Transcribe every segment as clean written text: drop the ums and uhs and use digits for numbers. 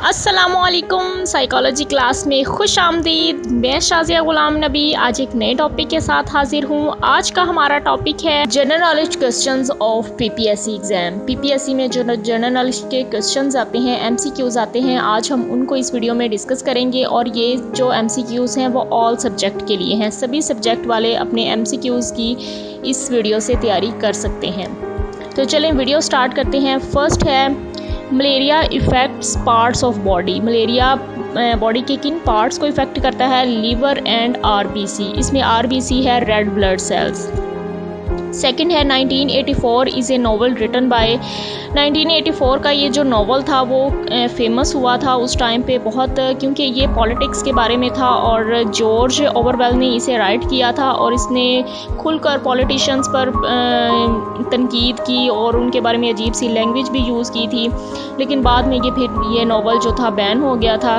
अस्सलामुअलैकुम। Psychology class में खुश आमदीद। मैं शाज़िया गुलाम नबी आज एक नए टॉपिक के साथ हाजिर हूँ। आज का हमारा टॉपिक है general knowledge questions of PPSC exam. PPSC में जो जनरल नॉलेज के क्वेश्चंस आते हैं, एमसीक्यूज़ आते हैं, आज हम उनको इस वीडियो में डिस्कस करेंगे। और ये जो एमसीक्यूज़ हैं वो ऑल सब्जेक्ट के लिए हैं। सभी सब्जेक्ट वाले अपने एमसीक्यूज़ की इस वीडियो से तैयारी कर सकते हैं। तो चलें वीडियो स्टार्ट करते हैं। फर्स्ट है malaria affects parts of body. Malaria body के किन पार्ट्स को इफ़ेक्ट करता है? Liver and RBC. इसमें आरबीसी है रेड ब्लड सेल्स। सेकंड है 1984 is a novel written by. 1984 का ये जो नावल था वो फेमस हुआ था उस टाइम पे बहुत, क्योंकि ये पॉलिटिक्स के बारे में था और जॉर्ज ऑरवेल ने इसे राइट किया था और इसने खुलकर पॉलिटिशियंस पर तनकीद की और उनके बारे में अजीब सी लैंग्वेज भी यूज़ की थी। लेकिन बाद में ये नावल जो था बैन हो गया था,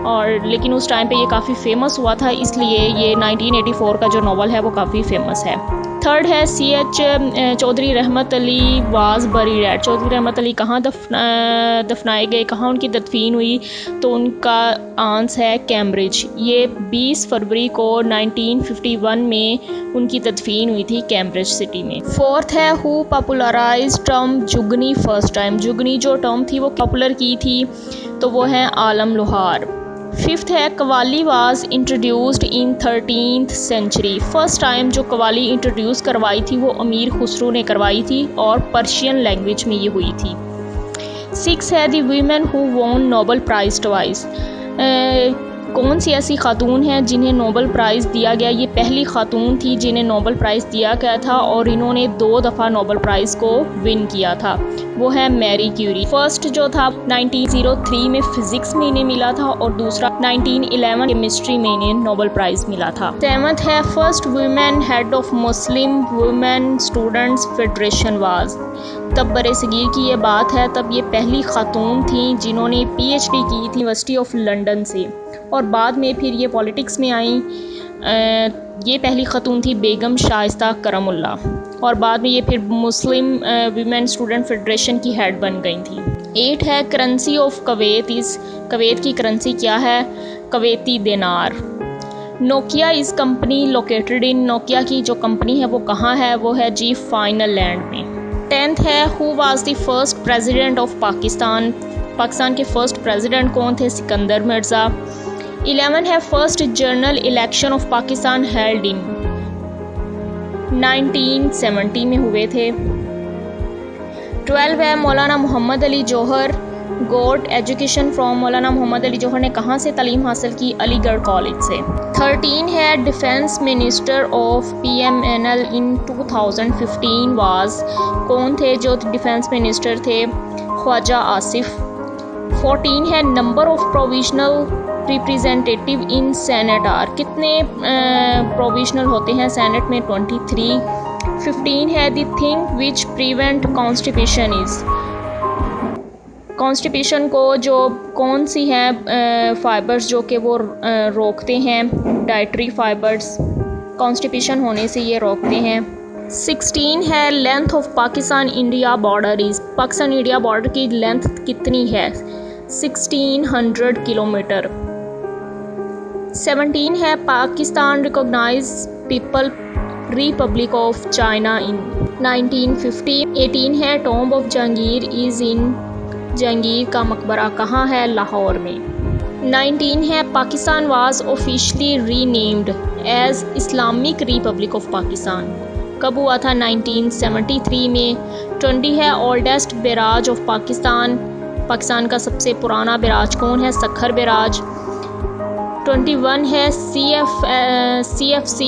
और लेकिन उस टाइम पे ये काफ़ी फेमस हुआ था, इसलिए ये 1984 का जो नावल है वो काफ़ी फेमस है। थर्ड है CH Chaudhry Rahmat Ali was buried at. Chaudhry Rahmat Ali कहाँ दफनाए गए, कहाँ उनकी दफन हुई? तो उनका आंसर है कैम्ब्रिज। ये 20 फरवरी को 1951 में उनकी दफन हुई थी कैम्ब्रिज सिटी में। फोर्थ है who popularise term jugni first time. Jugni जो टर्म थी वो पॉपुलर की थी, तो वो है आलम लोहार। फिफ्थ है qawwali was introduced in 13th century. First time जो कवाली इंट्रोड्यूस करवाई थी वो अमीर खुसरो ने करवाई थी और पर्शियन लैंग्वेज में ये हुई थी। सिक्स है the women who won Nobel prize twice. कौन सी ऐसी खातून हैं जिन्हें नोबल प्राइज़ दिया गया? ये पहली खातून थी जिन्हें नोबल प्राइज़ दिया गया था और इन्होंने 2 दफ़ा नोबल प्राइज़ को विन किया था। वो है मैरी क्यूरी। फर्स्ट जो था 1903 में फिज़िक्स में इन्हें मिला था और दूसरा 1911 केमिस्ट्री में इन्हें नोबल प्राइज़ मिला था। सेवंथ है first women head of Muslim women students federation was. तब बरे सगीर की ये बात है, तब ये पहली खातून थी जिन्होंने PhD की थी यूनिवर्सिटी ऑफ लंदन से, और बाद में फिर ये पॉलिटिक्स में आई। ये पहली खातून थी बेगम शाइस्ता करमुल्ला, और बाद में ये फिर मुस्लिम वीमेन स्टूडेंट फेडरेशन की हेड बन गई थी। 8 है करेंसी ऑफ कवैत। इस कवैत की करेंसी क्या है? कवैती दिनार। Nokia is company located in. Nokia की जो कंपनी है वो कहाँ है? वो है जी फाइनल लैंड में। 10th है who was the first president of Pakistan. Pakistan के फर्स्ट प्रेसिडेंट कौन थे? सिकंदर मिर्ज़ा। 11 है first general election of Pakistan held in 1970 में हुए थे। 12 है मौलाना मोहम्मद अली जौहर गोट एजुकेशन फ्रॉम। मौलाना मोहम्मद अली जौहर ने कहाँ से तालीम हासिल की? अलीगढ़ कॉलेज से। 13 है defence minister of PMNL in 2015 was. कौन थे जो डिफेंस मिनिस्टर थे? ख्वाजा आसिफ। 14 है number of provisional representative in senate are. कितने प्रोविजनल होते हैं सेनेट में? 23। 15 है the thing which prevent constipation is. Constipation को जो कौन सी हैं फाइबर्स जो कि वो रोकते हैं? Dietary fibres. कॉन्स्टिपेशन होने से ये रोकते हैं। 16 है length of Pakistan India border is. Pakistan India border की लेंथ कितनी है? 1600 किलोमीटर। 17 है Pakistan recognise people republic of China in 1950। 18 है tomb of Jahangir is in. Jahangir का मकबरा कहाँ है? लाहौर में। 19 है Pakistan was officially renamed as Islamic republic of Pakistan. कब हुआ था? 1973 में। 20 है oldest barrage of Pakistan. Pakistan का सबसे पुराना बैराज कौन है? सक्खर बैराज। 21 है CFC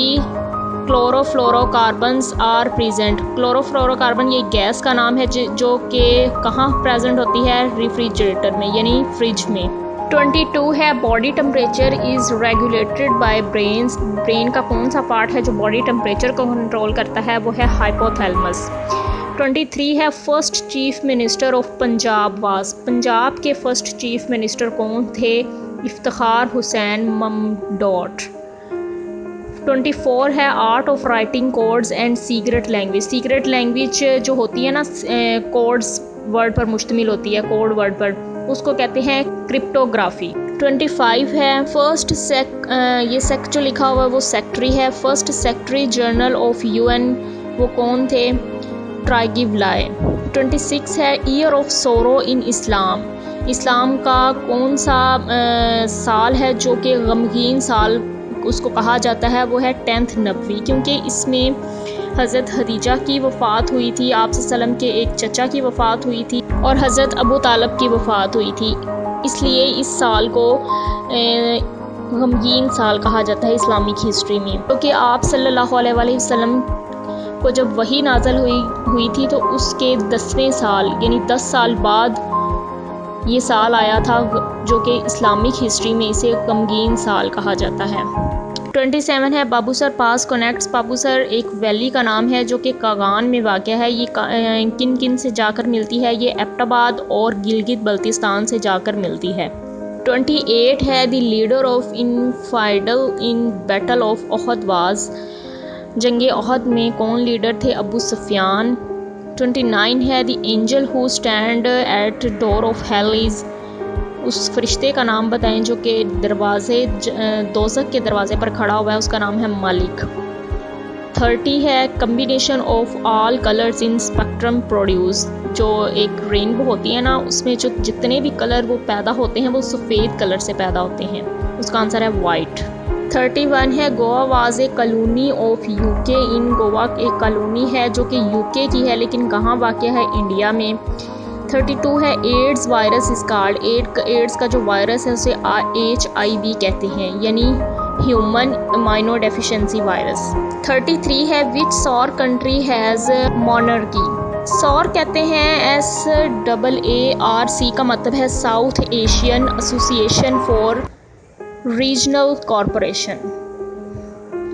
chlorofluorocarbons are present. Chlorofluorocarbon ये गैस का नाम है जो कि कहाँ प्रेजेंट होती है? रेफ्रिजरेटर में, यानी फ्रिज में। 22 है body temperature is regulated by brains. Brain का कौन सा पार्ट है जो बॉडी टेम्परेचर को कंट्रोल करता है? वो है हाइपोथैलेमस। 23 है first chief minister of Punjab was. Punjab के फर्स्ट चीफ मिनिस्टर कौन थे? इफ्तिखार हुसैन ममडोट। 24 है art of writing codes and secret language. Secret language जो होती है ना, कोड्स वर्ड पर मुश्तमिल होती है, कोड वर्ड पर, उसको कहते हैं क्रिप्टोग्राफी। 25 है फर्स्ट ये सेक्ट जो लिखा हुआ है वो सेक्रेटरी है। First secretary general of UN वो कौन थे? ट्राइगिवलाय। 26 है ईयर ऑफ सोरो इन इस्लाम। इस्लाम का कौन सा साल है जो कि गमगीन साल उसको कहा जाता है? वो है 10th नबवी, क्योंकि इसमें हज़रत खदीजा की वफ़ात हुई थी, आप सल्लम के एक चचा की वफ़ात हुई थी और हज़रत अबू तालब की वफ़ात हुई थी, इसलिए इस साल को गमगीन साल कहा जाता है इस्लामिक हिस्ट्री में। क्योंकि आप सल्लल्लाहु अलैहि वसल्लम को जब वही नाज़िल हुई थी तो उसके 10वें साल यानी 10 साल बाद ये साल आया था, जो कि इस्लामिक हिस्ट्री में इसे गमगीन साल कहा जाता है। 27 है बाबूसर पास कनेक्ट्स। बाबूसर एक वैली का नाम है जो कि कागान में वाक़या है। ये किन किन से जाकर मिलती है? ये एबटाबाद और गिलगित बल्तिस्तान से जाकर मिलती है। 28 है the leader of infidel in battle of Uhud was. जंगे ओहद में कौन लीडर थे? Abu Sufyan. 29 है the angel who stand at door of hell is. उस फरिश्ते का नाम बताएं जो कि दरवाज़े दोज़ख के दरवाज़े पर खड़ा हुआ है, उसका नाम है मालिक। 30 है combination of all colours in spectrum produce. जो एक रेनबो होती है ना, उसमें जो जितने भी कलर वो पैदा होते हैं वो सफ़ेद कलर से पैदा होते हैं, उसका आंसर है वाइट। 31 है Goa was a colony of UK इन। गोवा एक कॉलोनी है जो कि UK की है, लेकिन कहाँ वाक़या है? इंडिया में। 32 है AIDS virus is called. AIDS का जो वायरस है उसे HIV कहते हैं, यानी ह्यूमन इम्यूनो डेफिशिएंसी वायरस। 33 है विच सौर कंट्री हैज़ मोनार्की। सौर कहते हैं SAARC का मतलब है south Asian association for regional corporation.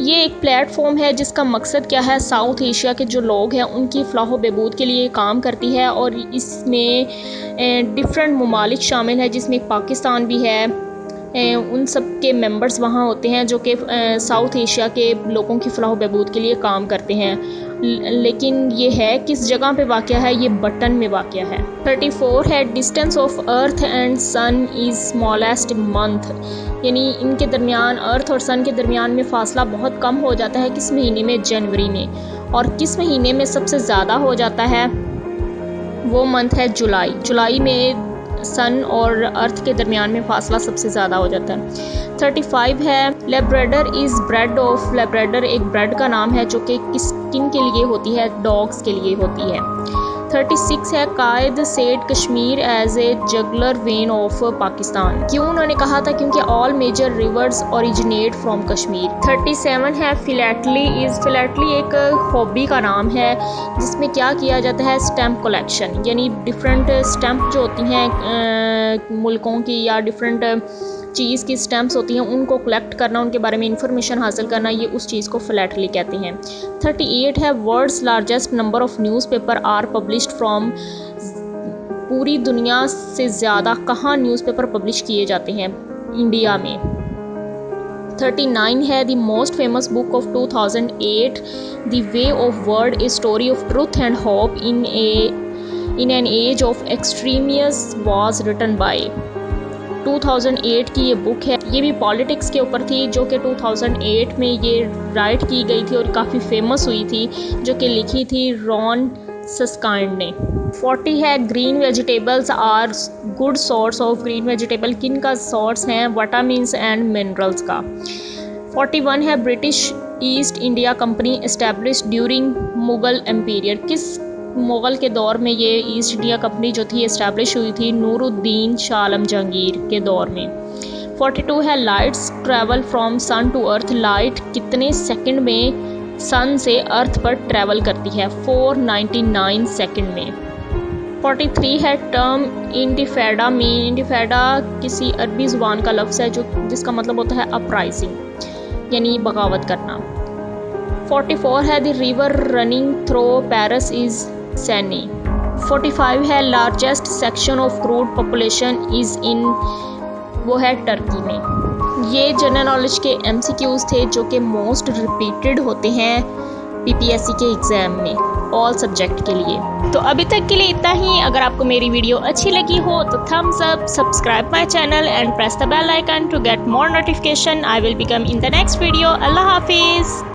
ये एक प्लेटफॉर्म है जिसका मकसद क्या है? साउथ एशिया के जो लोग हैं उनकी फ़लाह बहबूद के लिए काम करती है और इसमें डिफरेंट ममालिक शामिल है, जिसमें पाकिस्तान भी है। उन सब के मेंबर्स वहाँ होते हैं जो कि साउथ एशिया के लोगों की फ़लाह बहबूद के लिए काम करते हैं। लेकिन ये है किस जगह पे वाक़या है? ये बटन में वाक़या है। 34 है distance of earth and sun is smallest month. यानी इनके दरमियान, अर्थ और सन के दरमियान में फ़ासला बहुत कम हो जाता है। किस महीने में? जनवरी में। और किस महीने में सबसे ज़्यादा हो जाता है? वो मंथ है जुलाई। जुलाई में सन और अर्थ के दरमियान में फ़ासला सबसे ज़्यादा हो जाता है। 35 है Labrador is bread of. Labrador एक ब्रेड का नाम है जो कि किन के लिए होती है? डॉग्स के लिए होती है। 36 है Quaid said Kashmir as a jugular vein of Pakistan. क्यों उन्होंने कहा था? क्योंकि all major rivers originate from Kashmir. 37 है फिलैटली इज़। फिलैटली एक हॉबी का नाम है जिसमें क्या किया जाता है? स्टैम्प कलेक्शन, यानी डिफरेंट स्टैम्प जो होती हैं मुल्कों की या डिफरेंट चीज़ की स्टैम्प्स होती हैं उनको कलेक्ट करना, उनके बारे में इंफॉर्मेशन हासिल करना, ये उस चीज़ को फिलैटली कहते हैं। 38 है world's largest number of newspaper are published from. पूरी दुनिया से ज़्यादा कहाँ न्यूज़पेपर पब्लिश किए जाते हैं? इंडिया में। 39 है the most famous book of 2008 the way of world a story of truth and hope in an age of extremism was written by. 2008 की ये बुक है, ये भी पॉलिटिक्स के ऊपर थी, जो कि 2008 में ये राइट की गई थी और काफ़ी फेमस हुई थी, जो कि लिखी थी रॉन सस्काइंड ने। 40 है green vegetables are good source of. Green vegetable किन का सोर्स हैं? विटामिन्स एंड मिनरल्स का। 41 है British East India company established during Mughal emperor. किस मुग़ल के दौर में ये ईस्ट इंडिया कंपनी जो थी इस्टेब्लिश हुई थी? नूरुद्दीन शाह आलम जहांगीर के दौर में। 42 है lights travel from sun to earth. Light कितने सेकंड में सन से अर्थ पर ट्रैवल करती है? 499 सेकंड में। 43 है टर्म इंटिफाडा में। इंटिफाडा किसी अरबी ज़ुबान का लफ्ज़ है जो जिसका मतलब होता है अपराइजिंग, यानी बगावत करना। 44 है the river running through Paris is Seine. 45 है largest section of crude population is in. वो है टर्की में। ये जनरल नॉलेज के MCQs थे जो कि मोस्ट रिपीटेड होते हैं PPSC के एग्ज़ाम में ऑल सब्जेक्ट के लिए। तो अभी तक के लिए इतना ही। अगर आपको मेरी वीडियो अच्छी लगी हो तो thumbs up, subscribe my channel and press the bell icon to get more notification. I will be come in the next video. अल्लाह हाफिज़।